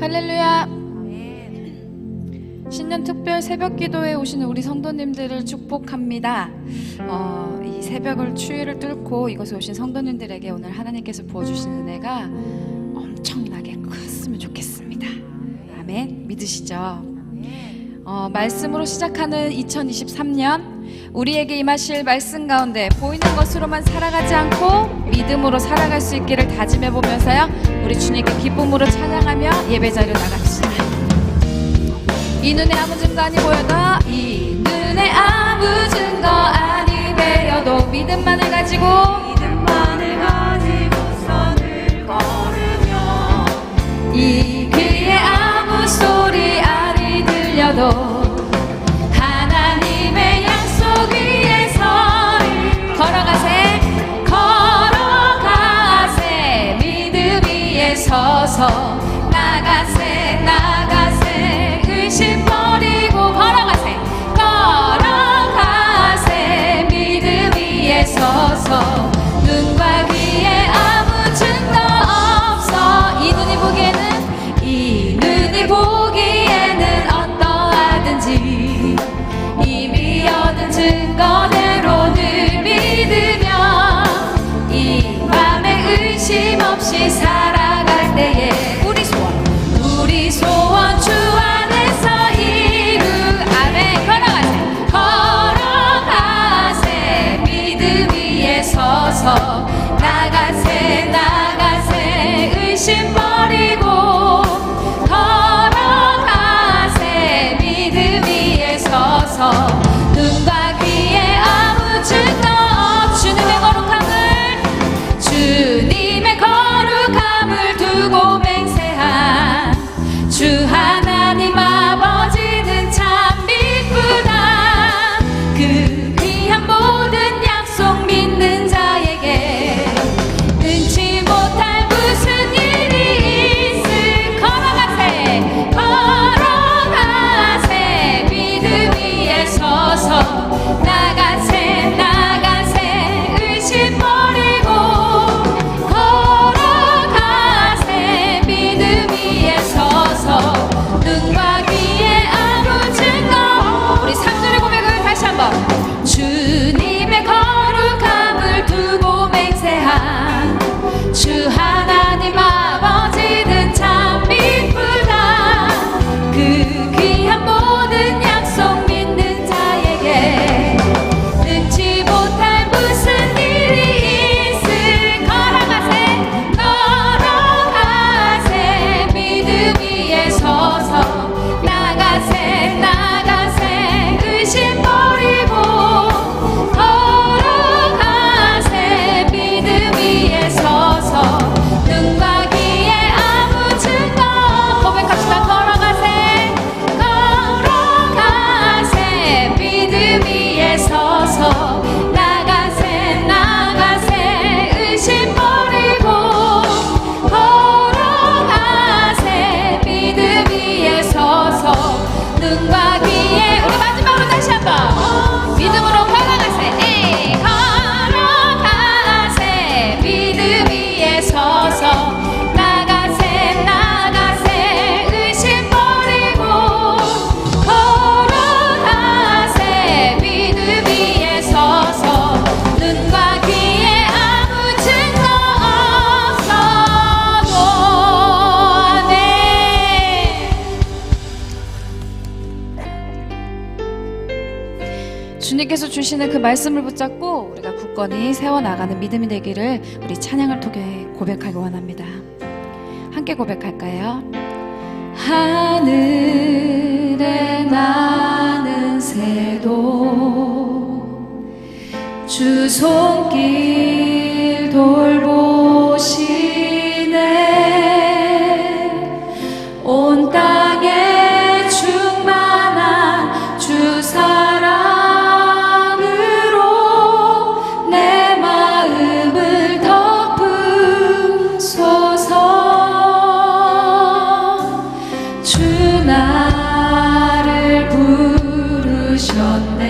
할렐루야. 신년 특별 새벽 기도에 오시는 우리 성도님들을 축복합니다. 이 새벽을 추위를 뚫고 이곳에 오신 성도님들에게 오늘 하나님께서 부어주신 은혜가 엄청나게 컸으면 좋겠습니다. 아멘. 믿으시죠? 말씀으로 시작하는 2023년 우리에게 임하실 말씀 가운데 보이는 것으로만 살아가지 않고 믿음으로 살아갈 수 있기를 다짐해보면서요, 우리 주님께 기쁨으로 찬양하며 예배자리로 나갑시다. 이 눈에 아무 증거 아니 보여도, 이 눈에 아무 증거 아니 배여도 믿음만을 가지고 선을 걸으며, 이 귀에 아무 소리 아니 들려도 하나님의 약속 위에 서리 걸어가세 믿음 위에 서서 나가세 의심 버리고 걸어가세 믿음 위에 서서 눈과 귀에 아무 증거 없어. 이 눈이 보기에는 어떠하든지 이미 얻은 증거대로 늘 믿으며 이 맘에 의심 없이 살아갈 때에 우리 소원 주 안에서 아멘. 걸어가세 믿음 위에 서서 나가세 의심 버리고 걸어가세 믿음 위에 서서 눈과 귀에 아무 증거 주님의 거룩함을 두고 맹세한 주 하나님 아버지는 참 미쁘다. 그 귀한 모든 약속 믿는 자에게 능치 못할 무슨 일이 있을. 걸어가세 믿음 위에 서서 나가세 의심 버리고 걸어가세 믿음 위에 서서 눈과 귀에 아무 증거. 우리 3절의 고백을 다시 한번. 주님의 거룩함을 두고 맹세한 주 하나님 아버지는 참 미쁘다. 그 귀한 모든 약속 믿는 자에게 능치 못할 무슨 일이 있을. 걸어가세 믿음 위에 서서 나가세 의심 버리고 걸어가세 믿음 위에 서서 눈과 귀에 아무 증거. 고백합시다. 걸어가세 믿음 위에 서서 나가세 의심 버리고 걸어가세 믿음 위에 서서 눈과 귀에. 우리 마지막으로 다시 한번 믿음으로 걸어가세 믿음 위에 서서 나가세 의심 버리고 걸어가세 믿음 위에 서서 눈과 귀에 아무 증거 없어도. 아멘. 주님께서 주시는 그 말씀을 붙잡고 우리가 굳건히 세워나가는 믿음이 되기를 우리 찬양을 통해 고백하기 원합니다. 함께 고백할까요? 하늘에 나는 새도 주 손길 돌보시네. 온 땅에 충만한 주 사랑으로 내 마음을 덮으소서. 주 나를 부르셨네.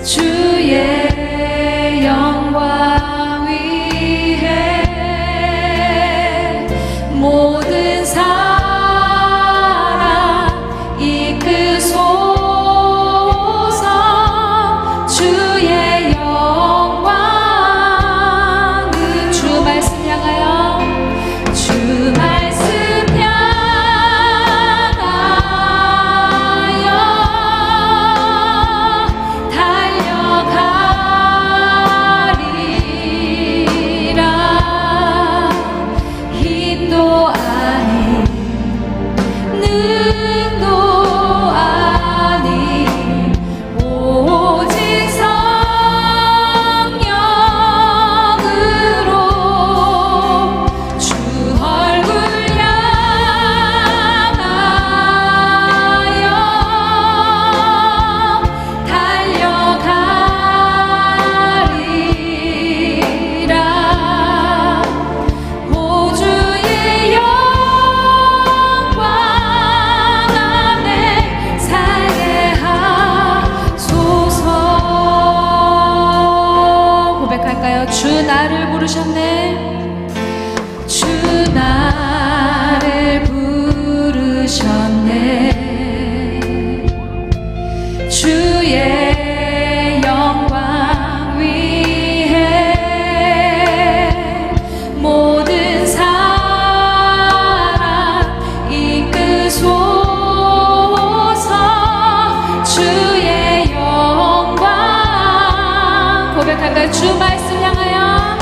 주의 영 부르셨네. 주 나를 부르셨네. 주의 영광 위해 모든 사람 이끄소서. 주의 영광 고백할까요? 주 말씀 향하여,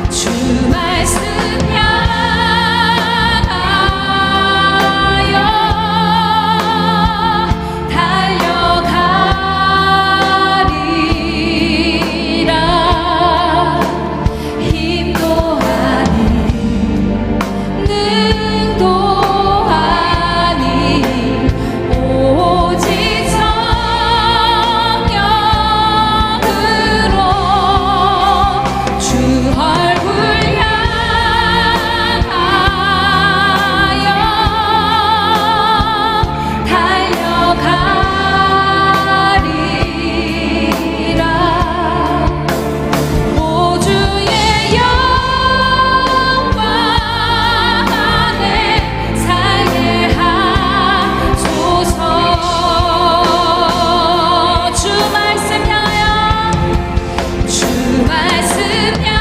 주 말씀 향하여 달려가리라. 힘도 아니 능도 아니 오직 성령으로 주 얼굴 향하여 달려가리라. 오 주의 영광 안에 살게 하소서. 주 말씀 향하여, 주 말씀 향하여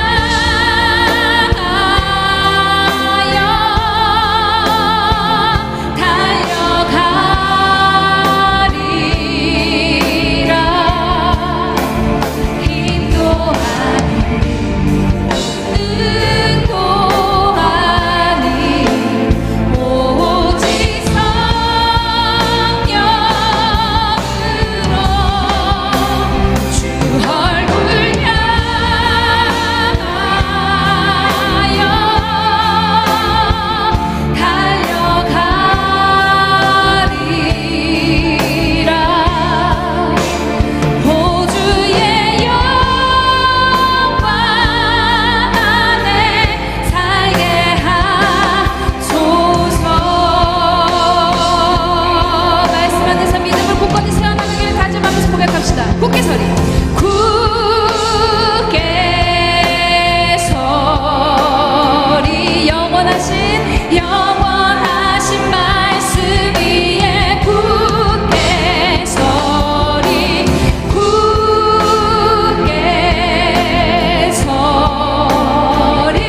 달려가리라. 힘도 아니 능도 아니 오직 성령으로 주 얼굴 향하여 달려가리라. 오 주의 영광 안에 살게 하소서. 말씀 안에서 믿음을 굳건히 세워나가기를 다짐하면서 고백합시다. 굳게 서리. 굳게 서리. 영원하신 말씀 위에 굳게 서리. 굳게 서리.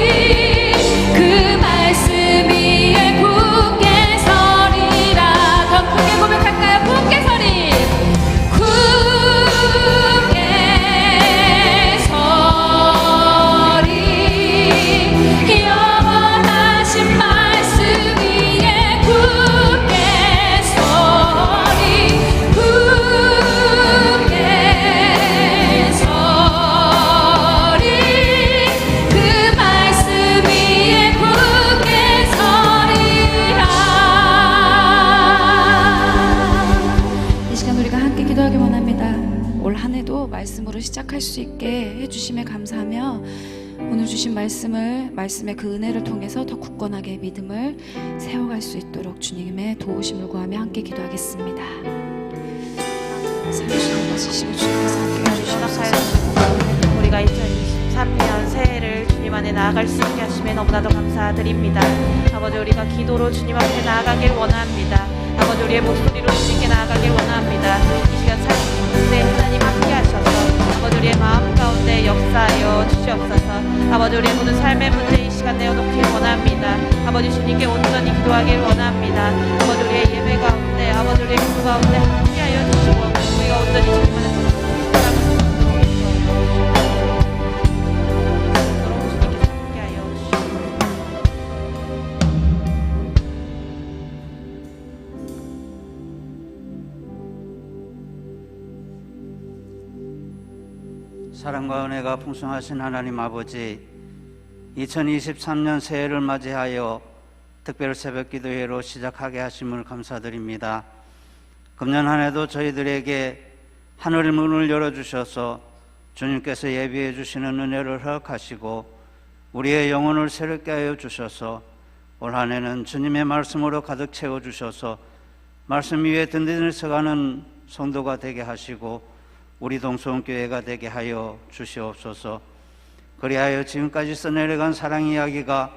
그 말씀 위에 굳게 서리라. 더 크게 고백할까요? 굳게 서리. 굳게 서리. 영원하신 말씀 위에 굳게 서리. 굳게 서리. 그 말씀 위에 굳게 서리라. 이 시간 우리가 함께 기도하기 원합니다. 올 한 해도 말씀으로 시작할 수 있게 해주심에 감사하며 오늘 주신 말씀의 그 은혜를 통해서 더 굳건하게 믿음을 세워갈 수 있도록 주님의 도우심을 구하며 함께 기도하겠습니다. 살려주시고 마시시고 주님께서 함께 해주시옵소서. 우리가 2023년 새해를 주님 안에 나아갈 수 있게 하심에 너무나도 감사드립니다. 아버지, 우리가 기도로 주님 앞에 나아가길 원합니다. 아버지, 우리의 목소리로 주님께 나아가길 원합니다. 이 시간 삶 가운데 하나님 함께 하셔서 아버지, 우리의 마음 가운데 역사하여 주시옵소서. 아버지, 우리의 모든 삶의 문제 이 시간 내어놓길 원합니다. 아버지, 주님께 온전히 기도하길 원합니다. 아버지, 우리의 예배 가운데 아버지, 우리의 기도 가운데 함께하여 주시고 우리가 온전히 주님 안에서 사랑과 은혜가 풍성하신 하나님 아버지, 2023년 새해를 맞이하여 특별 새벽 기도회로 시작하게 하심을 감사드립니다. 금년 한 해도 저희들에게 하늘 문을 열어주셔서 주님께서 예비해 주시는 은혜를 허락하시고 우리의 영혼을 새롭게 하여 주셔서 올 한 해는 주님의 말씀으로 가득 채워주셔서 말씀 위에 든든히 서가는 성도가 되게 하시고 우리 동성교회가 되게 하여 주시옵소서. 그리하여 지금까지 써내려간 사랑 이야기가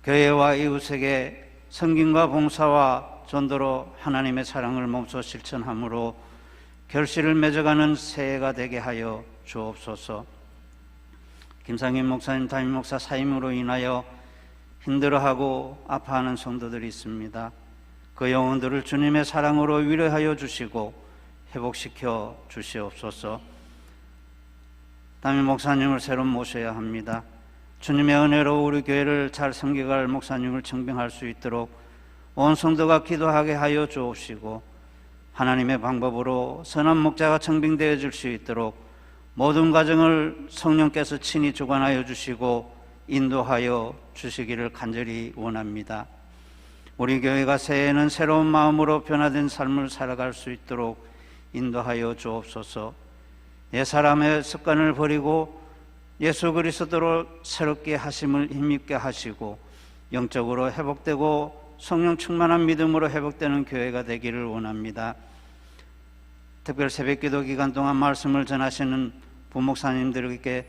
교회와 이웃에게 섬김과 봉사와 전도로 하나님의 사랑을 몸소 실천함으로 결실을 맺어가는 새해가 되게 하여 주옵소서. 김상인 목사님, 담임 목사 사임으로 인하여 힘들어하고 아파하는 성도들이 있습니다. 그 영혼들을 주님의 사랑으로 위로하여 주시고 회복시켜 주시옵소서. 담임 목사님을 새로 모셔야 합니다. 주님의 은혜로 우리 교회를 잘 섬겨갈 목사님을 청빙할 수 있도록 온 성도가 기도하게 하여 주옵시고 하나님의 방법으로 선한 목자가 청빙되어 줄 수 있도록 모든 과정을 성령께서 친히 주관하여 주시고 인도하여 주시기를 간절히 원합니다. 우리 교회가 새해에는 새로운 마음으로 변화된 삶을 살아갈 수 있도록 인도하여 주옵소서. 옛 사람의 습관을 버리고 예수 그리스도로 새롭게 하심을 힘입게 하시고 영적으로 회복되고 성령 충만한 믿음으로 회복되는 교회가 되기를 원합니다. 특별 새벽기도 기간 동안 말씀을 전하시는 부목사님들에게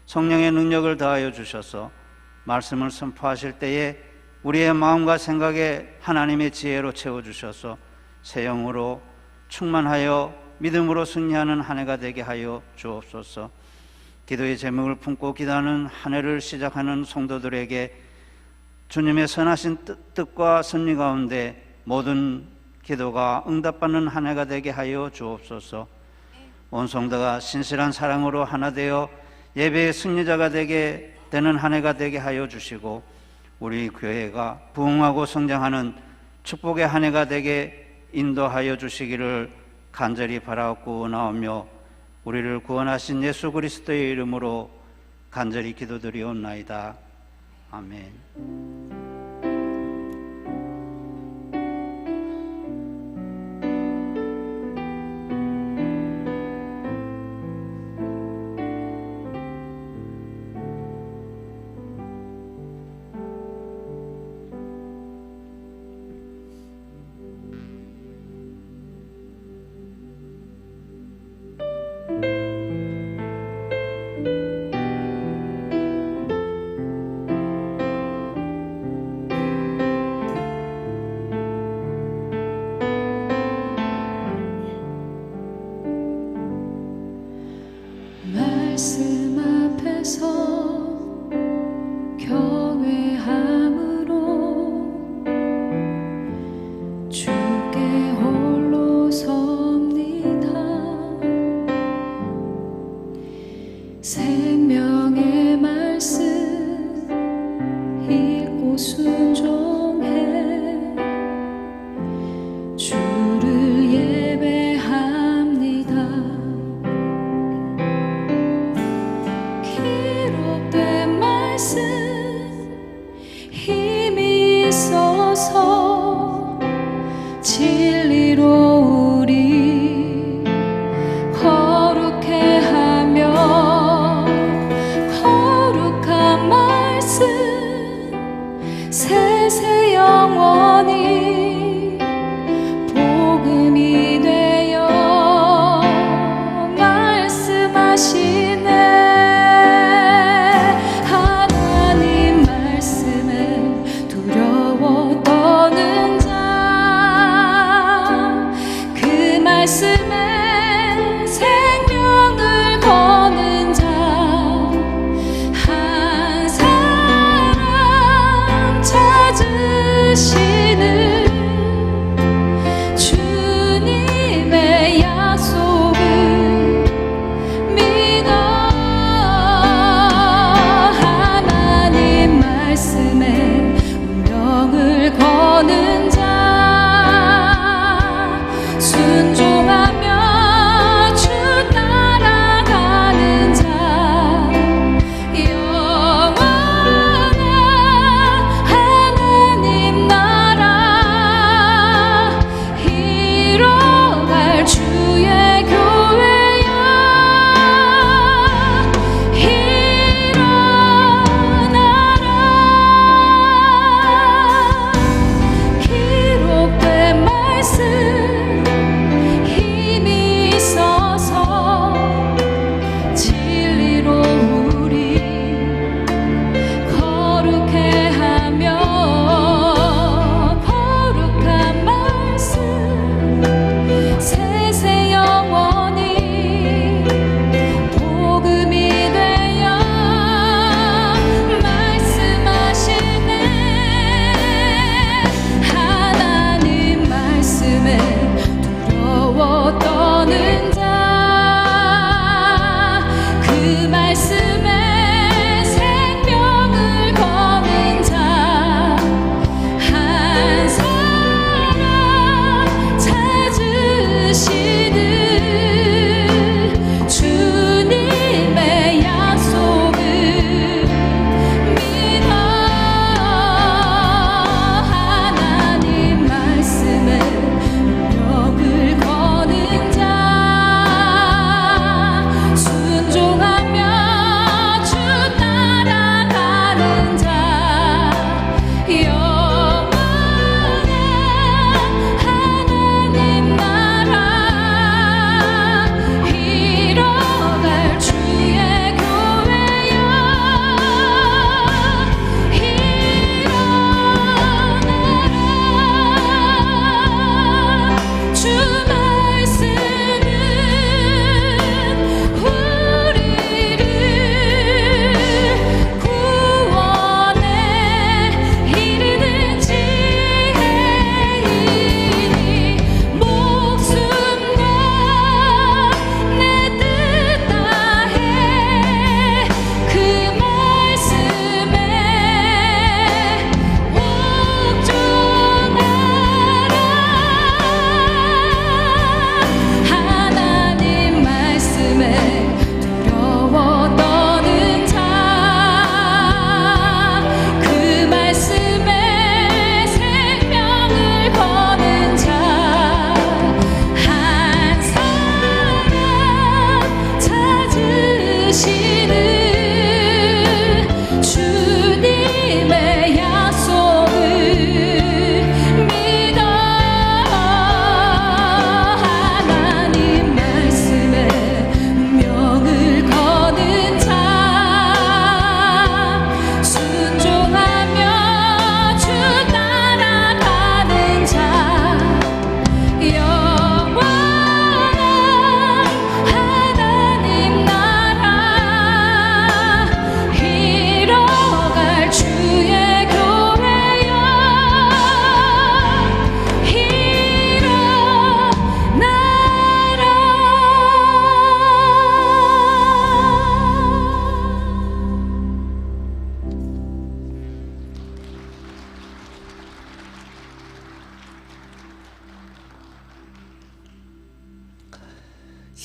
성령의 능력을 더하여 주셔서 말씀을 선포하실 때에 우리의 마음과 생각에 하나님의 지혜로 채워주셔서 새 영으로 충만하여 믿음으로 승리하는 한 해가 되게 하여 주옵소서. 기도의 제목을 품고 기도하는 한 해를 시작하는 성도들에게 주님의 선하신 뜻과 섭리 가운데 모든 기도가 응답받는 한 해가 되게 하여 주옵소서. 온 성도가 신실한 사랑으로 하나 되어 예배의 승리자가 되게 되는 한 해가 되게 하여 주시고 우리 교회가 부흥하고 성장하는 축복의 한 해가 되게 인도하여 주시기를 간절히 바라옵고 나오며 우리를 구원하신 예수 그리스도의 이름으로 간절히 기도드리옵나이다. 아멘. 말씀 앞에서 경외함으로 주께 홀로 섭니다. 생명의 말씀 읽고 순종해 주를 예배합니다. 기록된 말씀 힘이 있어서 진리로 우리 거룩해 하며 거룩한 말씀 세세 영원히 복음이 되어 말씀하시네. 하나님 말씀에 두려워 떠는 자, 그 말씀에 생명을 거는 자, 한 사람 찾으시는 주님의 약속을 믿어. 하나님 말씀에 운명을 거는 자, 순종하며 주 따라가는 자, 영원한 하나님 나라 이뤄갈 주의 교회야. 일어나라. 기록된 말씀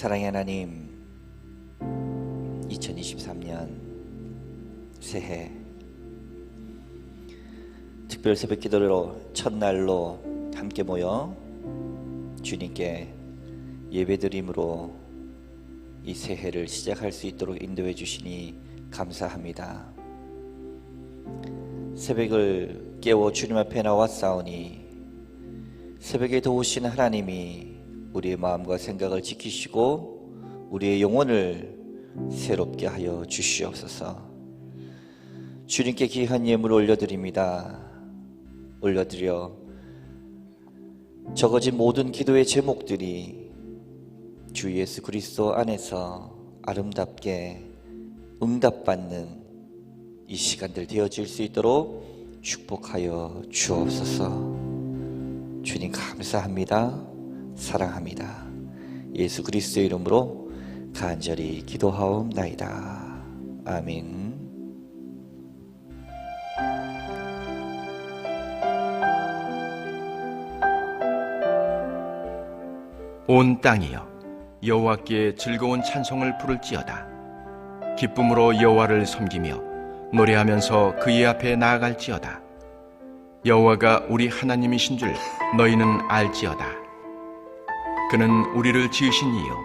사랑의 하나님, 2023년 새해 특별 새벽 기도로 첫날로 함께 모여 주님께 예배드림으로 이 새해를 시작할 수 있도록 인도해 주시니 감사합니다. 새벽을 깨워 주님 앞에 나왔사오니 새벽에 도우신 하나님이 우리의 마음과 생각을 지키시고 우리의 영혼을 새롭게 하여 주시옵소서. 주님께 귀한 예물 올려드립니다. 올려드려 적어진 모든 기도의 제목들이 주 예수 그리스도 안에서 아름답게 응답받는 이 시간들 되어질 수 있도록 축복하여 주옵소서. 주님 감사합니다. 사랑합니다. 예수 그리스도의 이름으로 간절히 기도하옵나이다. 아멘. 온 땅이여 여호와께 즐거운 찬송을 부를지어다. 기쁨으로 여호와를 섬기며 노래하면서 그의 앞에 나아갈지어다. 여호와가 우리 하나님이신 줄 너희는 알지어다. 그는 우리를 지으신 이요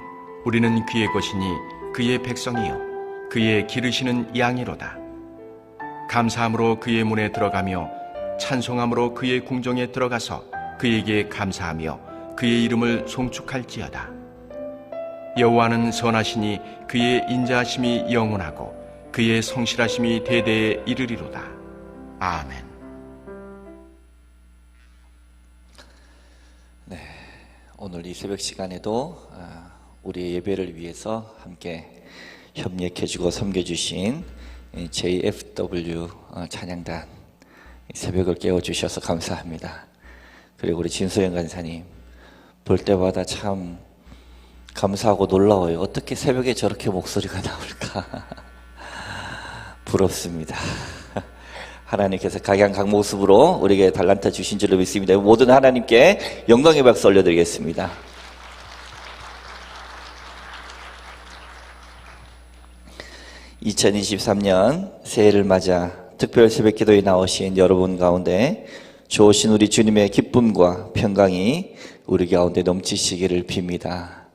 우리는 그의 것이니 그의 백성이요 그의 기르시는 양이로다. 감사함으로 그의 문에 들어가며 찬송함으로 그의 궁정에 들어가서 그에게 감사하며 그의 이름을 송축할지어다. 여호와는 선하시니 그의 인자하심이 영원하고 그의 성실하심이 대대에 이르리로다. 아멘. 네, 오늘 이 새벽 시간에도 우리의 예배를 위해서 함께 협력해주고 섬겨주신 JFW 찬양단 새벽을 깨워주셔서 감사합니다. 그리고 우리 진소영 간사님 볼 때마다 참 감사하고 놀라워요. 어떻게 새벽에 저렇게 목소리가 나올까 부럽습니다. 하나님께서 각양각모습으로 우리에게 달란트 주신 줄로 믿습니다. 모든 하나님께 영광의 박수 올려드리겠습니다. (2023년) 새해를 맞아 특별 새벽기도에 나오신 여러분 가운데 좋으신 우리 주님의 기쁨과 평강이 우리 가운데 넘치시기를 빕니다.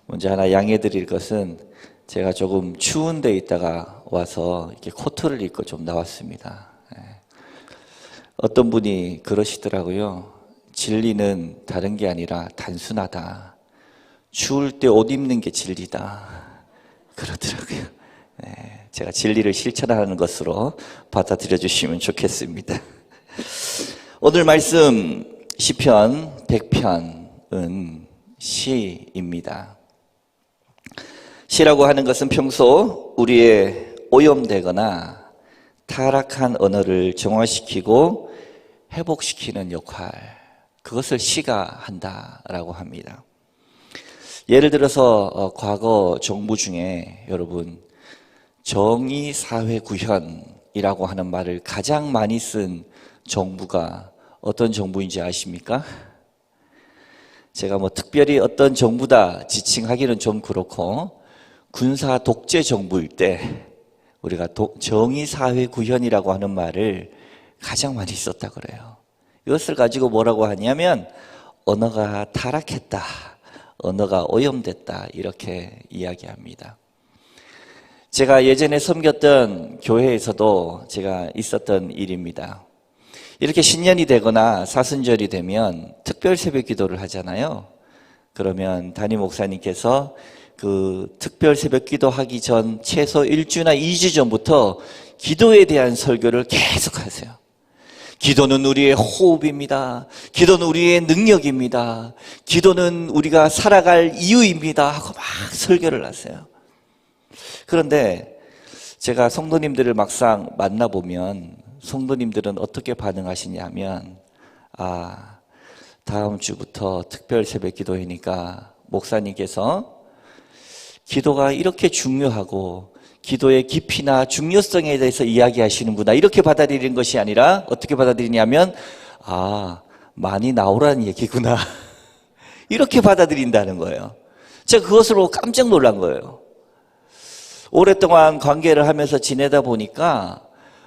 먼저 하나 양해드릴 것은 제가 조금 추운 데 있다가 와서 이렇게 코트를 입고 좀 나왔습니다. 어떤 분이 그러시더라고요. 진리는 다른 게 아니라 단순하다. 추울 때 옷 입는 게 진리다. 그러더라고요. 제가 진리를 실천하는 것으로 받아들여 주시면 좋겠습니다. 오늘 말씀 시편 100편은 시입니다. 시라고 하는 것은 평소 우리의 오염되거나 타락한 언어를 정화시키고 회복시키는 역할, 그것을 시가 한다라고 합니다. 예를 들어서 과거 정부 중에 여러분 정의사회구현이라고 하는 말을 가장 많이 쓴 정부가 어떤 정부인지 아십니까? 제가 특별히 어떤 정부다 지칭하기는 좀 그렇고 군사 독재 정부일 때 우리가 정의사회구현이라고 하는 말을 가장 많이 썼다 그래요. 이것을 가지고 뭐라고 하냐면 언어가 타락했다, 언어가 오염됐다 이렇게 이야기합니다. 제가 예전에 섬겼던 교회에서도 제가 있었던 일입니다. 이렇게 신년이 되거나 사순절이 되면 특별 새벽 기도를 하잖아요. 그러면 담임 목사님께서 그 특별 새벽 기도하기 전 최소 1주나 2주 전부터 기도에 대한 설교를 계속 하세요. 기도는 우리의 호흡입니다. 기도는 우리의 능력입니다. 기도는 우리가 살아갈 이유입니다 하고 막 설교를 하세요. 그런데 제가 성도님들을 막상 만나보면 성도님들은 어떻게 반응하시냐면 다음 주부터 특별 새벽 기도회니까 목사님께서 기도가 이렇게 중요하고 기도의 깊이나 중요성에 대해서 이야기하시는구나 이렇게 받아들이는 것이 아니라 어떻게 받아들이냐면 많이 나오라는 얘기구나 이렇게 받아들인다는 거예요. 제가 그것으로 깜짝 놀란 거예요. 오랫동안 관계를 하면서 지내다 보니까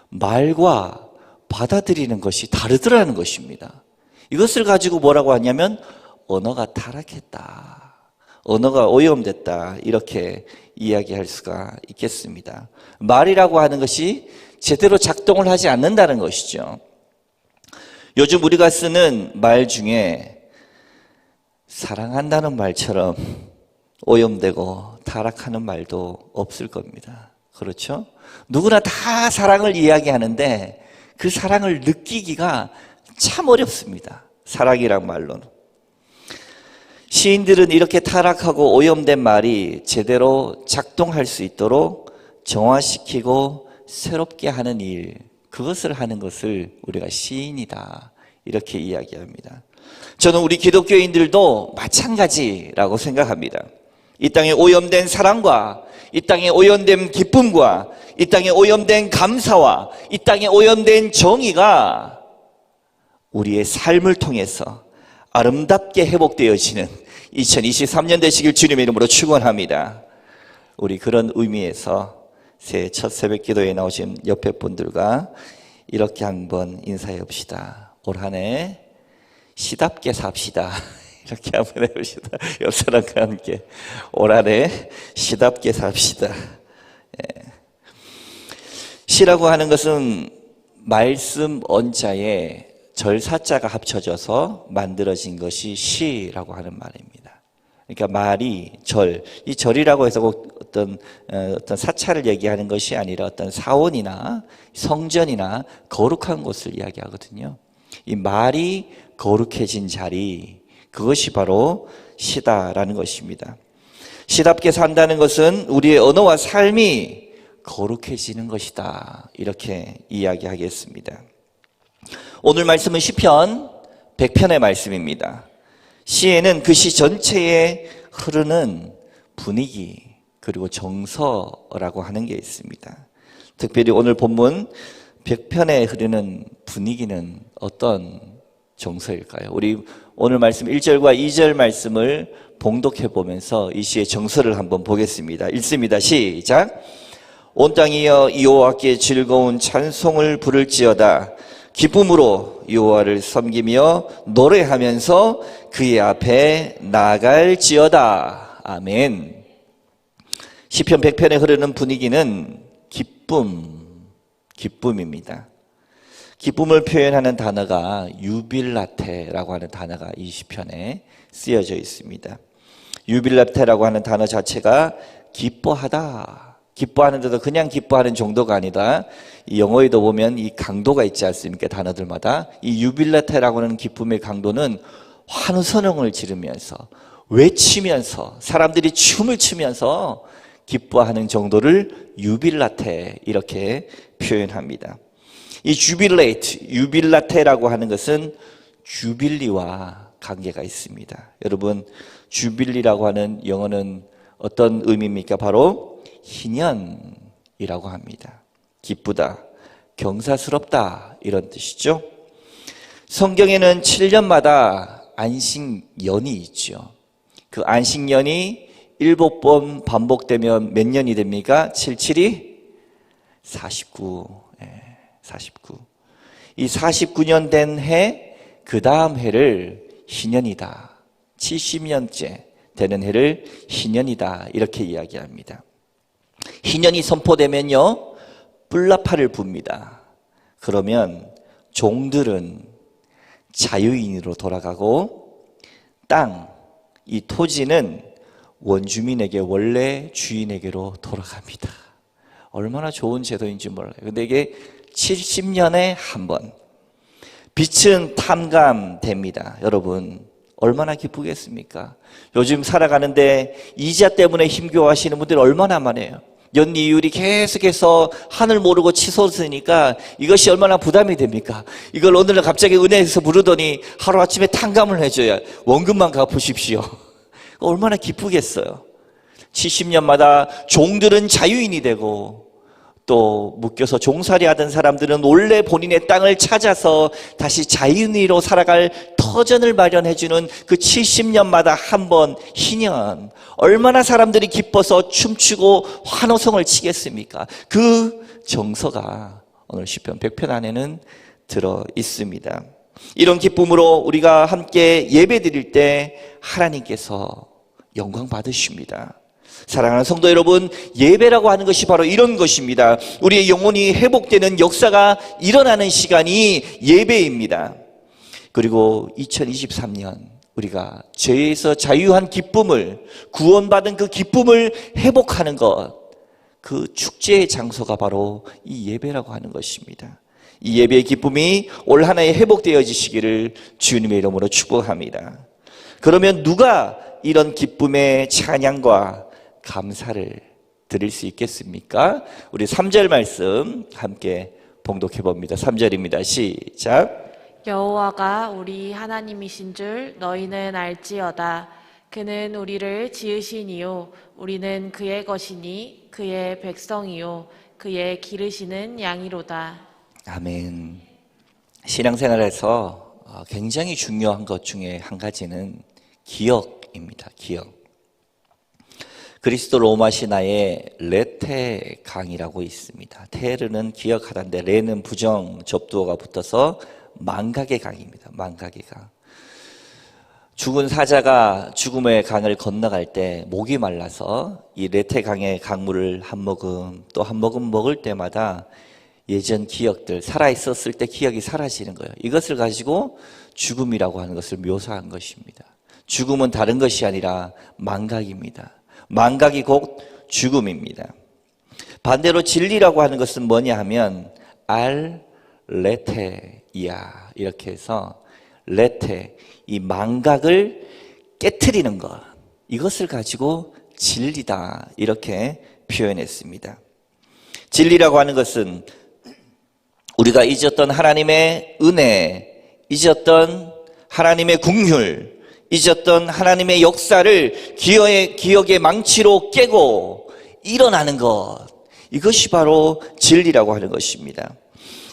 말과 받아들이는 것이 다르더라는 것입니다. 이것을 가지고 뭐라고 하냐면 언어가 타락했다, 언어가 오염됐다, 이렇게 이야기할 수가 있겠습니다. 말이라고 하는 것이 제대로 작동을 하지 않는다는 것이죠. 요즘 우리가 쓰는 말 중에 사랑한다는 말처럼 오염되고 타락하는 말도 없을 겁니다. 그렇죠? 누구나 다 사랑을 이야기하는데 그 사랑을 느끼기가 참 어렵습니다. 사랑이란 말로는. 시인들은 이렇게 타락하고 오염된 말이 제대로 작동할 수 있도록 정화시키고 새롭게 하는 일, 그것을 하는 것을 우리가 시인이다, 이렇게 이야기합니다. 저는 우리 기독교인들도 마찬가지라고 생각합니다. 이 땅에 오염된 사랑과, 이 땅에 오염된 기쁨과, 이 땅에 오염된 감사와, 이 땅에 오염된 정의가 우리의 삶을 통해서 아름답게 회복되어지는 2023년 되시길 주님의 이름으로 축원합니다. 우리 그런 의미에서 새해 첫 새벽 기도에 나오신 옆에 분들과 이렇게 한번 인사해 봅시다. 올 한 해 시답게 삽시다. 이렇게 한번 해봅시다. 옆 사람과 함께 올 한 해 시답게 삽시다. 예. 시라고 하는 것은 말씀 언자에 절사자가 합쳐져서 만들어진 것이 시라고 하는 말입니다. 그러니까 말이 절, 이 절이라고 해서 꼭 어떤 사찰을 얘기하는 것이 아니라 어떤 사원이나 성전이나 거룩한 곳을 이야기하거든요. 이 말이 거룩해진 자리, 그것이 바로 시다라는 것입니다. 시답게 산다는 것은 우리의 언어와 삶이 거룩해지는 것이다, 이렇게 이야기하겠습니다. 오늘 말씀은 시편 100편의 말씀입니다. 시에는 그 시 전체에 흐르는 분위기 그리고 정서라고 하는 게 있습니다. 특별히 오늘 본문 100편에 흐르는 분위기는 어떤 정서일까요? 우리 오늘 말씀 1절과 2절 말씀을 봉독해 보면서 이 시의 정서를 한번 보겠습니다. 읽습니다. 시작. 온 땅이여 여호와께 즐거운 찬송을 부를지어다. 기쁨으로 여호와를 섬기며 노래하면서 그의 앞에 나아갈지어다. 아멘. 시편 100편에 흐르는 분위기는 기쁨입니다. 기쁨을 표현하는 단어가 유빌라테라고 하는 단어가 이 시편에 쓰여져 있습니다. 유빌라테라고 하는 단어 자체가 기뻐하다, 기뻐하는데도 그냥 기뻐하는 정도가 아니다. 이 영어에도 보면 이 강도가 있지 않습니까? 단어들마다. 이 유빌라테라고 하는 기쁨의 강도는 환호성을 지르면서 외치면서 사람들이 춤을 추면서 기뻐하는 정도를 유빌라테, 이렇게 표현합니다. 이 유빌라테라고 하는 것은 주빌리와 관계가 있습니다. 여러분, 주빌리라고 하는 영어는 어떤 의미입니까? 바로 희년이라고 합니다. 기쁘다, 경사스럽다, 이런 뜻이죠. 성경에는 7년마다 안식년이 있죠. 그 안식년이 7번 반복되면 몇 년이 됩니까? 77이 49. 49. 이 49년 된 해, 그 다음 해를 희년이다. 70년째 되는 해를 희년이다, 이렇게 이야기합니다. 희년이 선포되면요, 뿔나파를 붑니다. 그러면 종들은 자유인으로 돌아가고 땅, 이 토지는 원주민에게, 원래 주인에게로 돌아갑니다. 얼마나 좋은 제도인지 몰라요. 근데 이게 70년에 한 번. 빛은 탐감됩니다. 여러분, 얼마나 기쁘겠습니까? 요즘 살아가는데 이자 때문에 힘겨워하시는 분들 얼마나 많아요. 연이율이 계속해서 하늘 모르고 치솟으니까 이것이 얼마나 부담이 됩니까? 이걸 오늘 갑자기 은혜에서 부르더니 하루아침에 탕감을 해줘야 원금만 갚으십시오. 얼마나 기쁘겠어요. 70년마다 종들은 자유인이 되고 또 묶여서 종살이 하던 사람들은 원래 본인의 땅을 찾아서 다시 자유인으로 살아갈 터전을 마련해주는 그 70년마다 한 번 희년, 얼마나 사람들이 기뻐서 춤추고 환호성을 치겠습니까? 그 정서가 오늘 시편 100편 안에는 들어 있습니다. 이런 기쁨으로 우리가 함께 예배드릴 때 하나님께서 영광 받으십니다. 사랑하는 성도 여러분, 예배라고 하는 것이 바로 이런 것입니다. 우리의 영혼이 회복되는 역사가 일어나는 시간이 예배입니다. 그리고 2023년 우리가 죄에서 자유한 기쁨을, 구원받은 그 기쁨을 회복하는 것, 그 축제의 장소가 바로 이 예배라고 하는 것입니다. 이 예배의 기쁨이 올 한 해에 회복되어지시기를 주님의 이름으로 축복합니다. 그러면 누가 이런 기쁨의 찬양과 감사를 드릴 수 있겠습니까? 우리 3절 말씀 함께 봉독해 봅니다. 3절입니다. 시작. 여호와가 우리 하나님이신 줄 너희는 알지어다. 그는 우리를 지으시니요 우리는 그의 것이니 그의 백성이요 그의 기르시는 양이로다. 아멘. 신앙생활에서 굉장히 중요한 것 중에 한 가지는 기억입니다. 기억. 그리스도 로마 신화에 레테강이라고 있습니다. 테르는 기억하다인데 레는 부정 접두어가 붙어서 망각의 강입니다. 망각의 강. 죽은 사자가 죽음의 강을 건너갈 때 목이 말라서 이 레테강의 강물을 한 모금 또 한 모금 먹을 때마다 예전 기억들, 살아있었을 때 기억이 사라지는 거예요. 이것을 가지고 죽음이라고 하는 것을 묘사한 것입니다. 죽음은 다른 것이 아니라 망각입니다. 망각이 곧 죽음입니다. 반대로 진리라고 하는 것은 뭐냐 하면 레테이야, 이렇게 해서 레테, 이 망각을 깨트리는 것, 이것을 가지고 진리다, 이렇게 표현했습니다. 진리라고 하는 것은 우리가 잊었던 하나님의 은혜, 잊었던 하나님의 긍휼, 잊었던 하나님의 역사를 기억의 망치로 깨고 일어나는 것, 이것이 바로 진리라고 하는 것입니다.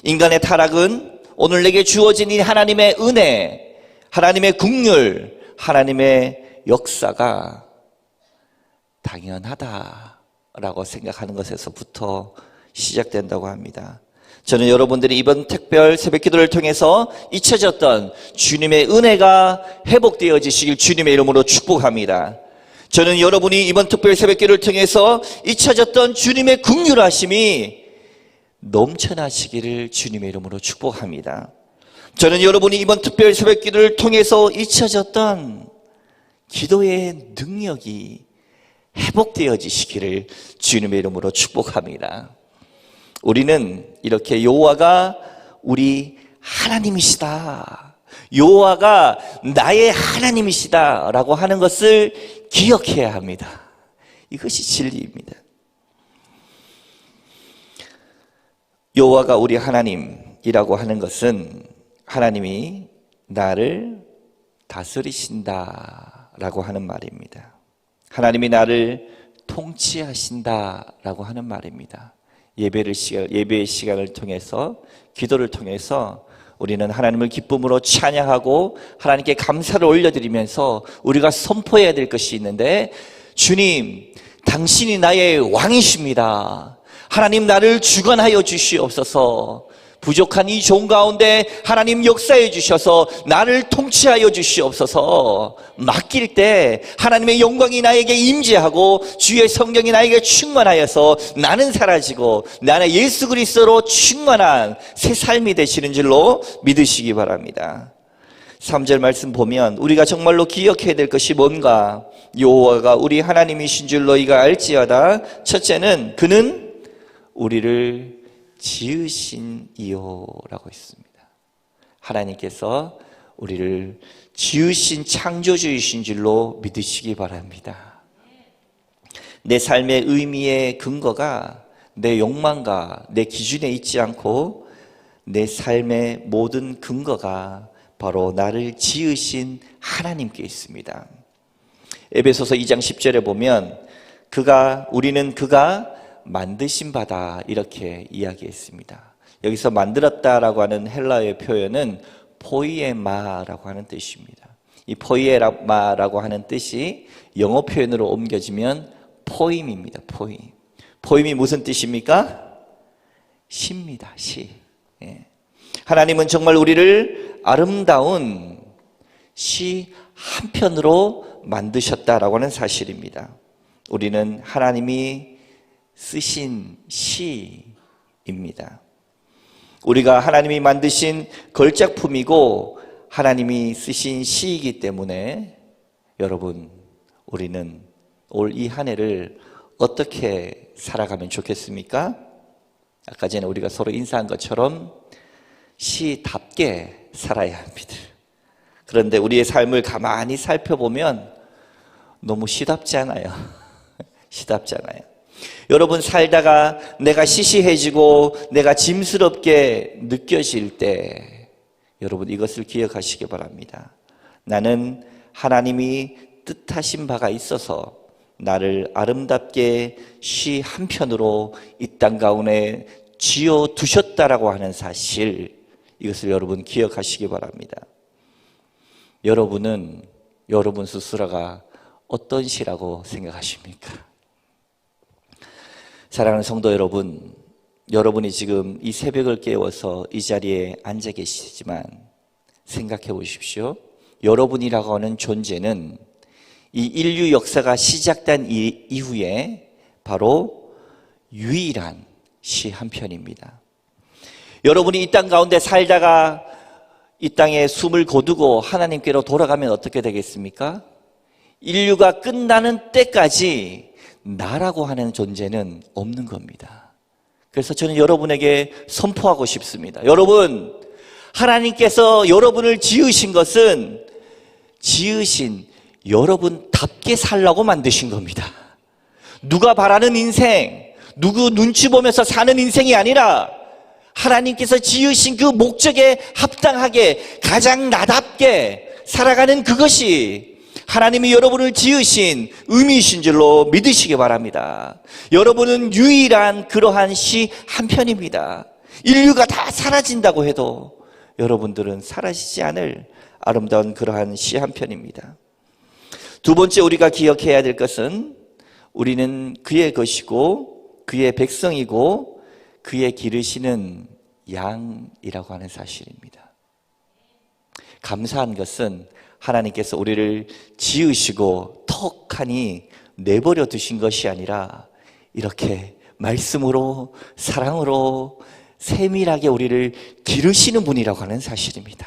인간의 타락은 오늘 내게 주어진 이 하나님의 은혜, 하나님의 긍휼, 하나님의 역사가 당연하다라고 생각하는 것에서부터 시작된다고 합니다. 저는 여러분들이 이번 특별 새벽기도를 통해서 잊혀졌던 주님의 은혜가 회복되어지시길 주님의 이름으로 축복합니다. 저는 여러분이 이번 특별 새벽기도를 통해서 잊혀졌던 주님의 긍휼하심이 넘쳐나시기를 주님의 이름으로 축복합니다. 저는 여러분이 이번 특별 새벽기도를 통해서 잊혀졌던 기도의 능력이 회복되어지시기를 주님의 이름으로 축복합니다. 우리는 이렇게 여호와가 우리 하나님이시다, 여호와가 나의 하나님이시다 라고 하는 것을 기억해야 합니다. 이것이 진리입니다. 여호와가 우리 하나님이라고 하는 것은 하나님이 나를 다스리신다 라고 하는 말입니다. 하나님이 나를 통치하신다 라고 하는 말입니다. 예배의 시간을 통해서, 기도를 통해서 우리는 하나님을 기쁨으로 찬양하고 하나님께 감사를 올려드리면서 우리가 선포해야 될 것이 있는데, 주님, 당신이 나의 왕이십니다. 하나님, 나를 주관하여 주시옵소서. 부족한 이 종 가운데 하나님 역사해 주셔서 나를 통치하여 주시옵소서. 맡길 때 하나님의 영광이 나에게 임재하고 주의 성령이 나에게 충만하여서 나는 사라지고 나는 예수 그리스도로 충만한 새 삶이 되시는 줄로 믿으시기 바랍니다. 3절 말씀 보면 우리가 정말로 기억해야 될 것이 뭔가, 여호와가 우리 하나님이신 줄 너희가 알지어다. 첫째는 그는 우리를 지으신 이요라고 있습니다. 하나님께서 우리를 지으신 창조주이신 줄로 믿으시기 바랍니다. 내 삶의 의미의 근거가 내 욕망과 내 기준에 있지 않고 내 삶의 모든 근거가 바로 나를 지으신 하나님께 있습니다. 에베소서 2장 10절에 보면 우리는 그가 만드신 바다 이렇게 이야기했습니다. 여기서 만들었다라고 하는 헬라어의 표현은 포이에마라고 하는 뜻입니다. 이 포이에마라고 하는 뜻이 영어 표현으로 옮겨지면 포임입니다. 포임. 포임이 무슨 뜻입니까? 시입니다. 시. 예. 하나님은 정말 우리를 아름다운 시 한 편으로 만드셨다라고 하는 사실입니다. 우리는 하나님이 쓰신 시입니다. 우리가 하나님이 만드신 걸작품이고 하나님이 쓰신 시이기 때문에 여러분, 우리는 올 이 한 해를 어떻게 살아가면 좋겠습니까? 아까 전에 우리가 서로 인사한 것처럼 시답게 살아야 합니다. 그런데 우리의 삶을 가만히 살펴보면 너무 시답지 않아요. 시답지 않아요. 여러분, 살다가 내가 시시해지고 내가 짐스럽게 느껴질 때 여러분, 이것을 기억하시기 바랍니다. 나는 하나님이 뜻하신 바가 있어서 나를 아름답게 시 한 편으로 이 땅 가운데 지어 두셨다라고 하는 사실, 이것을 여러분 기억하시기 바랍니다. 여러분은 여러분 스스로가 어떤 시라고 생각하십니까? 사랑하는 성도 여러분, 여러분이 지금 이 새벽을 깨워서 이 자리에 앉아 계시지만 생각해 보십시오. 여러분이라고 하는 존재는 이 인류 역사가 시작된 이후에 바로 유일한 시 한 편입니다. 여러분이 이 땅 가운데 살다가 이 땅에 숨을 거두고 하나님께로 돌아가면 어떻게 되겠습니까? 인류가 끝나는 때까지 나라고 하는 존재는 없는 겁니다. 그래서 저는 여러분에게 선포하고 싶습니다. 여러분, 하나님께서 여러분을 지으신 것은 지으신 여러분답게 살라고 만드신 겁니다. 누가 바라는 인생, 누구 눈치 보면서 사는 인생이 아니라 하나님께서 지으신 그 목적에 합당하게 가장 나답게 살아가는 그것이 하나님이 여러분을 지으신 의미이신 줄로 믿으시기 바랍니다. 여러분은 유일한 그러한 시 한 편입니다. 인류가 다 사라진다고 해도 여러분들은 사라지지 않을 아름다운 그러한 시 한 편입니다. 두 번째, 우리가 기억해야 될 것은 우리는 그의 것이고 그의 백성이고 그의 기르시는 양이라고 하는 사실입니다. 감사한 것은 하나님께서 우리를 지으시고 턱하니 내버려 두신 것이 아니라 이렇게 말씀으로 사랑으로 세밀하게 우리를 기르시는 분이라고 하는 사실입니다.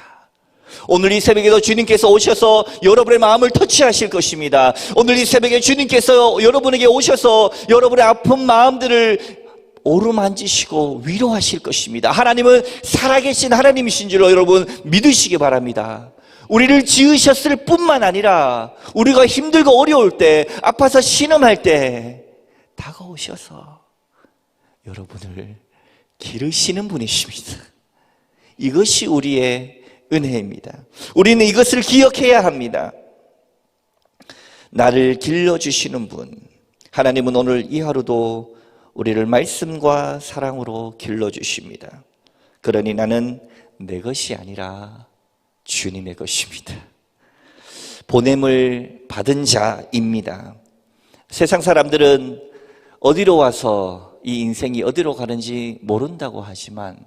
오늘 이 새벽에도 주님께서 오셔서 여러분의 마음을 터치하실 것입니다. 오늘 이 새벽에 주님께서 여러분에게 오셔서 여러분의 아픈 마음들을 오르만지시고 위로하실 것입니다. 하나님은 살아계신 하나님이신 줄로 여러분 믿으시기 바랍니다. 우리를 지으셨을 뿐만 아니라 우리가 힘들고 어려울 때, 아파서 신음할 때 다가오셔서 여러분을 기르시는 분이십니다. 이것이 우리의 은혜입니다. 우리는 이것을 기억해야 합니다. 나를 길러주시는 분, 하나님은 오늘 이 하루도 우리를 말씀과 사랑으로 길러주십니다. 그러니 나는 내 것이 아니라 주님의 것입니다. 보냄을 받은 자입니다. 세상 사람들은 어디로 와서 이 인생이 어디로 가는지 모른다고 하지만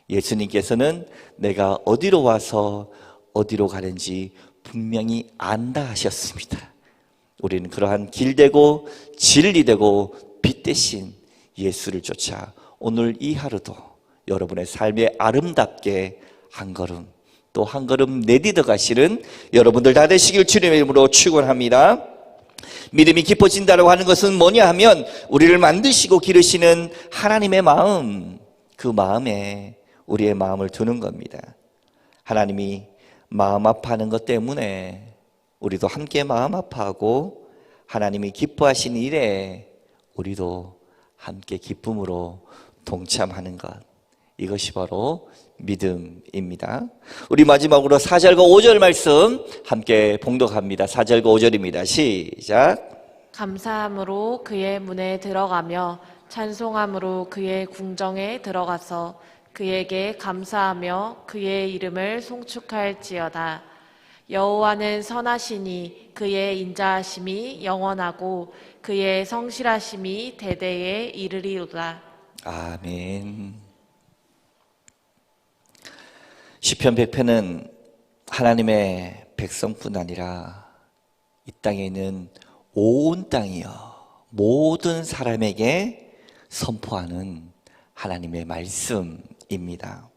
예수님께서는 내가 어디로 와서 어디로 가는지 분명히 안다 하셨습니다. 우리는 그러한 길되고 진리되고 빛 대신 예수를 쫓아 오늘 이 하루도 여러분의 삶에 아름답게 한 걸음 또 한 걸음 내딛어 가시는 여러분들 다 되시길 주님의 이름으로 축원합니다. 믿음이 깊어진다고 하는 것은 뭐냐 하면 우리를 만드시고 기르시는 하나님의 마음, 그 마음에 우리의 마음을 두는 겁니다. 하나님이 마음 아파하는 것 때문에 우리도 함께 마음 아파하고 하나님이 기뻐하시는 일에 우리도 함께 기쁨으로 동참하는 것, 이것이 바로 믿음입니다. 우리 마지막으로 4절과 5절 말씀 함께 봉독합니다. 4절과 5절입니다. 시작. 감사함으로 그의 문에 들어가며 찬송함으로 그의 궁정에 들어가서 그에게 감사하며 그의 이름을 송축할지어다. 여호와는 선하시니 그의 인자하심이 영원하고 그의 성실하심이 대대에 이르리로다. 아멘. 시편 100편은 하나님의 백성뿐 아니라 이 땅에 있는 온 땅이여 모든 사람에게 선포하는 하나님의 말씀입니다.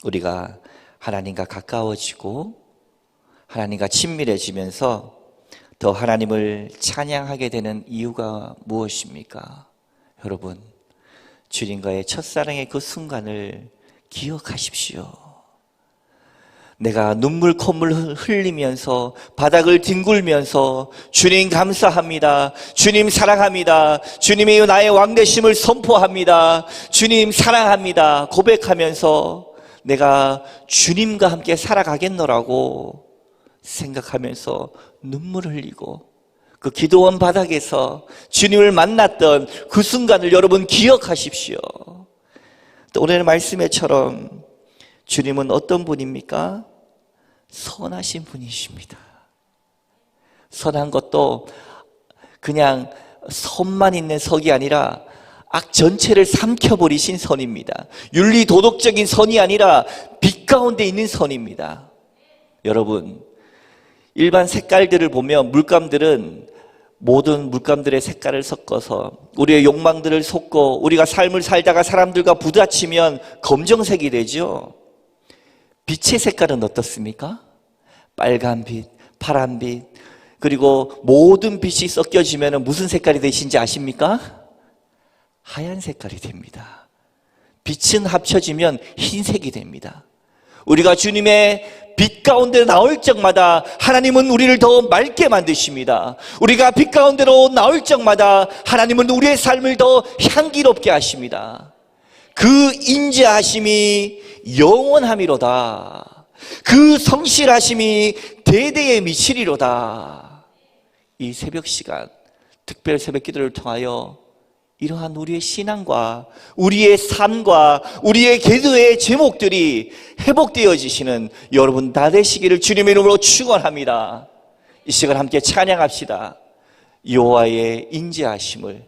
우리가 하나님과 가까워지고 하나님과 친밀해지면서 더 하나님을 찬양하게 되는 이유가 무엇입니까? 여러분, 주님과의 첫사랑의 그 순간을 기억하십시오. 내가 눈물 콧물 흘리면서 바닥을 뒹굴면서 주님 감사합니다. 주님 사랑합니다. 주님이 나의 왕되심을 선포합니다. 주님 사랑합니다. 고백하면서 내가 주님과 함께 살아가겠노라고 생각하면서 눈물 흘리고 그 기도원 바닥에서 주님을 만났던 그 순간을 여러분 기억하십시오. 또 오늘 말씀에처럼 주님은 어떤 분입니까? 선하신 분이십니다. 선한 것도 그냥 선만 있는 선이 아니라 악 전체를 삼켜버리신 선입니다. 윤리 도덕적인 선이 아니라 빛 가운데 있는 선입니다. 여러분, 일반 색깔들을 보면 물감들은 모든 물감들의 색깔을 섞어서 우리의 욕망들을 섞고 우리가 삶을 살다가 사람들과 부딪히면 검정색이 되죠. 빛의 색깔은 어떻습니까? 빨간 빛, 파란 빛, 그리고 모든 빛이 섞여지면 무슨 색깔이 되신지 아십니까? 하얀 색깔이 됩니다. 빛은 합쳐지면 흰색이 됩니다. 우리가 주님의 빛 가운데 나올 적마다 하나님은 우리를 더 맑게 만드십니다. 우리가 빛 가운데로 나올 적마다 하나님은 우리의 삶을 더 향기롭게 하십니다. 그 인자하심이 영원함이로다. 그 성실하심이 대대에 미치리로다. 이 새벽 시간, 특별 새벽 기도를 통하여 이러한 우리의 신앙과 우리의 삶과 우리의 기도의 제목들이 회복되어지시는 여러분 다 되시기를 주님의 이름으로 축원합니다. 이 시간 함께 찬양합시다. 여호와의 인자하심을,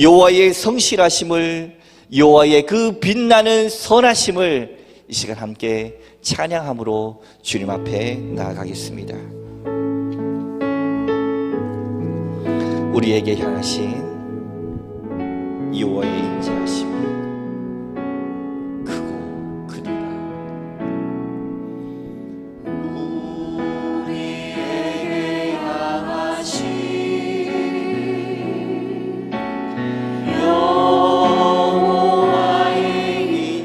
여호와의 성실하심을, 여호와의 그 빛나는 선하심을 이 시간 함께 찬양함으로 주님 앞에 나아가겠습니다. 우리에게 향하신 여호와의 인자하심이 크고 크도다. 우리에게 향하신 여호와의 인자하심이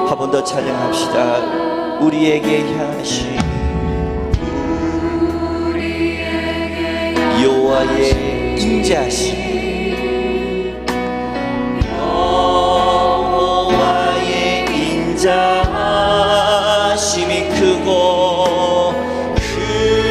한 번 더 찬양합시다. 우리에게 향하신 여호와의 인자하심, 여호와의 인자하심이 크고 크도다.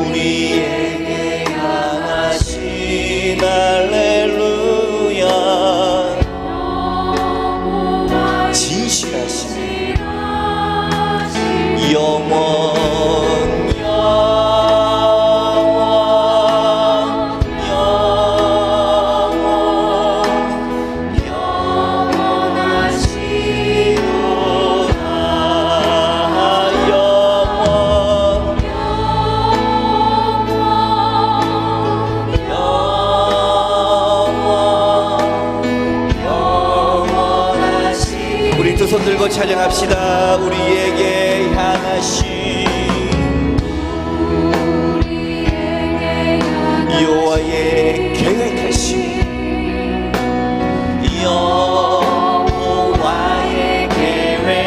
우리에게 향하신 할렐루야. 진실하신 영원 영원 영원 믿고 찬양합시다. 우리에게 향하신 여호와의 계획하신 여호와의 계획하신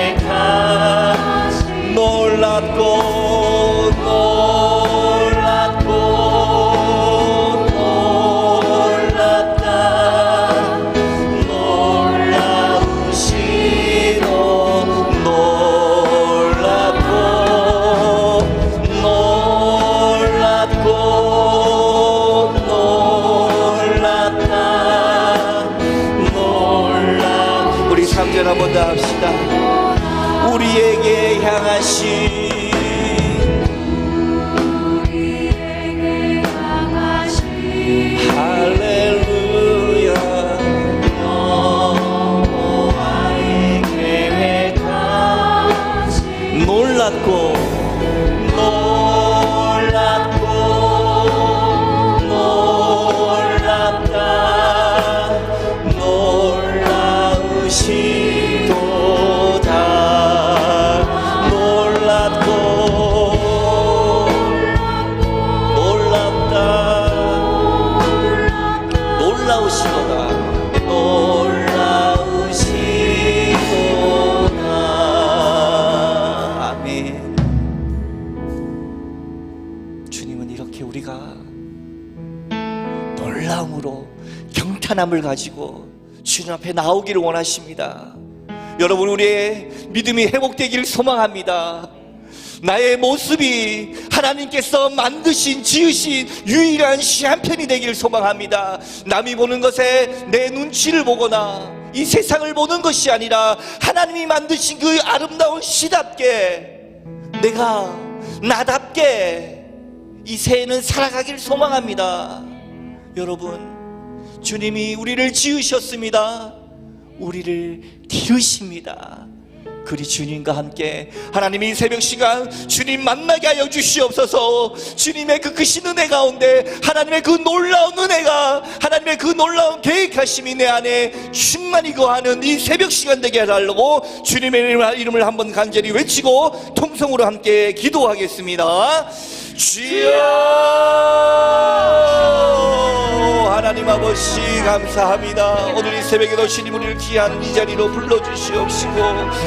놀랍고 한 번 더 합시다. 우리에게 향하신 할렐루야 여호와의 계획하신 놀랍고 놀랍다 놀라우시도다 아멘. 주님은 이렇게 우리가 놀라움으로 경탄함을 가지고 주님 앞에 나오기를 원하십니다. 여러분, 우리의 믿음이 회복되기를 소망합니다. 나의 모습이 하나님께서 만드신 지으신 유일한 시한편이 되기를 소망합니다. 남이 보는 것에 내 눈치를 보거나 이 세상을 보는 것이 아니라 하나님이 만드신 그 아름다운 시답게 내가 나답게 이 새해는 살아가기를 소망합니다. 여러분, 주님이 우리를 지으셨습니다. 우리를 기르십니다. 그리 주님과 함께 하나님이 새벽 시간 주님 만나게 하여 주시옵소서. 주님의 그 크신 은혜 가운데 하나님의 그 놀라운 은혜가, 하나님의 그 놀라운 계획하심이 내 안에 충만히 거하는 이 새벽 시간 되게 해달라고 주님의 이름을 한번 간절히 외치고 통성으로 함께 기도하겠습니다. 주여, 하나님 아버지 감사합니다. 오늘 이 새벽에도 주님 우리를 귀한 이 자리로 불러주시옵시고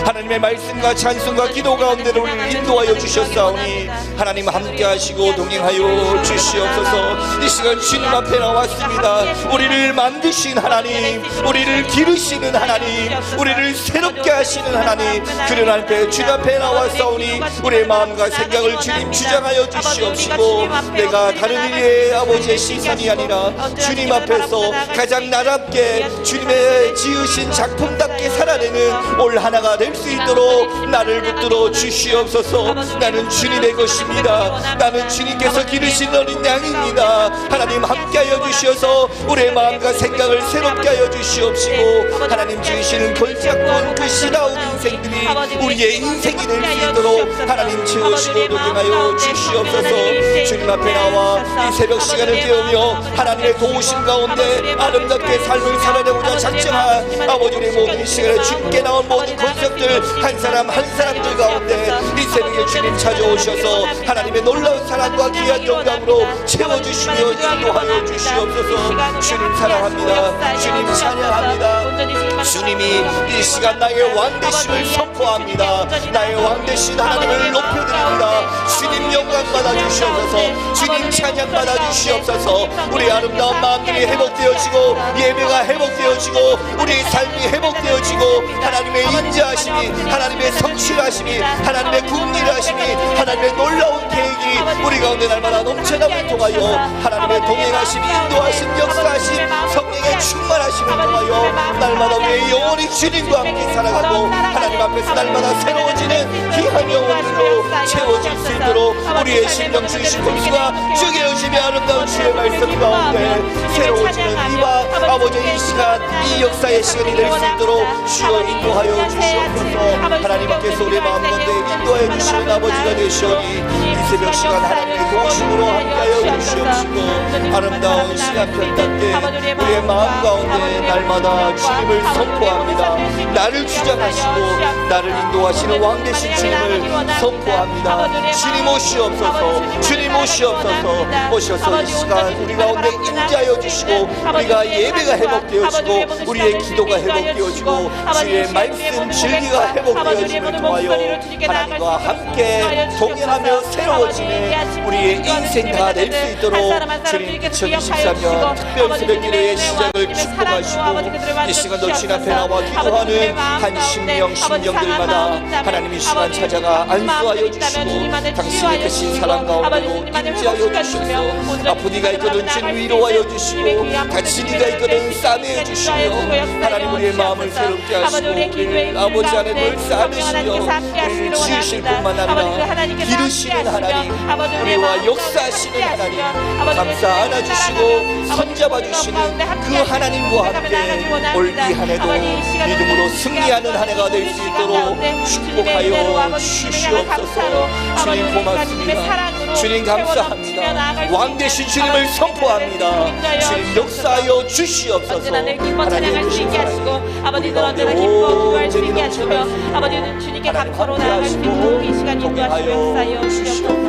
하나님의 말씀과 찬송과 기도 가운데로 우리를 인도하여 주셨사오니 하나님 함께 하시고 동행하여 주시옵소서. 이 시간 주님 앞에 나왔습니다. 우리를 만드신 하나님, 우리를 기르시는 하나님, 우리를 새롭게 하시는 하나님, 그런 앞에 주님 앞에 나왔사오니 우리의 마음과 생각을 주님 주장하여 주시옵시고 내가 다른 이의 아버지의 시선이 아니라 주님 앞에서 가장 나답게 주님의 지으신 작품답게 살아내는 올 하나가 될 수 있도록 나를 붙들어 주시옵소서. 나는 주님의 것입니다. 나는 주님께서 기르신 어린 양입니다. 하나님 함께하여 주시어서 우리의 마음과 생각을 새롭게 하여 주시옵시고 하나님 주시는 골짝던 그 시다운 인생들이 우리의 인생이 될 수 있도록 하나님 채우시고 동행하여 주시옵소서. 주님 앞에 나와 이 새벽 시간을 깨우며 하나님의 도우심 가운데 아름답게 삶을 살아내고자 작정한 아버지의 모든 시간에 주님께 나온 모든 권속들 한 사람 한 사람들 가운데 이 새벽에 주님 찾아오셔서 하나님의 놀라운 사랑과 귀한 영광으로 채워주시며 인도하여 주시옵소서. 주님 사랑합니다. 주님 찬양합니다. 주님이 이 시간 나의 왕되심을 선포합니다. 나의 왕되신 하나님을 높여드립니다. 주님 영광 받아주시옵소서. 주님 찬양 받아주시옵소서. 우리 아름다운 마음들이 회복되어지고 예배가 회복되어지고 우리의 삶이 회복되어지고 하나님의 인자하심이, 하나님의 성실하심이, 하나님의 궁리하심이, 하나님의 놀라운 계획이 우리 가운데 날마다 넘쳐남을 통하여 하나님의 동행하심, 인도하심, 역사하심, 성령의 충만하심을 통하여 날마다 우리의 영혼이 주님과 함께 살아가고 하나님 앞에서 날마다 새로워지는 귀한 영혼들로 채워질 수 있도록 우리의 심령 주이신 복수가 주게 오시며 아름다운 주의 말씀 가운데 새로워지는 이와 아버지 이 시간 이 역사의 시간이 될 수 있도록 주여 인도하여 주시옵소서. 하나님께서 우리 마음 가운데 인도하여 주시는 아버지가 되시오니 이 새벽 시간 하나님의 도우심으로 함께하여 주시옵시고 아름다운 시간 편답게 우리의 마음 가운데 날마다 주님을 선포합니다. 나를 주장하시고 나를 인도하시는 왕 되신 주님을 선포합니다. 주님 오시옵소서. 주님 오시옵소서. 오셔서 이 시간 우리 가운데 임재하여 주시고 우리가 예배가 회복되어지고 우리의 기도가 회복되어지고 주의 말씀 진리가 회복되어짐을 통하여 하나님과 함께 동행하며 새로워지는 우리의 인생가 될 수 있도록 주님 2023년 특별 새벽기도의 시작을 축복하시고 이 시간도 주님 앞에 나와 기도하는 한 심령들마다 하나님 이 시간 찾아가 안수하여 주시고 당신의 크신 사랑 가운데로 임재하여 주셔서 아픈 이가 있거든 주님 위로하여 주시고 다친 이가 있거든 싸매어 주시며 하나님 우리의 마음을 새롭게 하시고 우리 아버지 안에 늘 싸매시며 우리를 지으실 뿐만 아니라 기르시는 하나님 우리와 역사하시는 하나님 감사 안아주시고 손잡아 주시는 그 하나님과 함께 올 이 한 해도 믿음으로 승리하는 한 해가 될 수 있도록 축복하여 주시옵소서. 주님 고맙습니다. 주님 감사합니다. 왕 되신 주님을 선포합니다. 주님 역사하여 주시옵소서. 하나님의 주님께 하시고 아버지는 언제나 기뻐 주할 주님께 하시며 아버지는 주님께 감사로 나아갈 수 있도록 이 시간 인도하시며 역사하여 주시옵소서.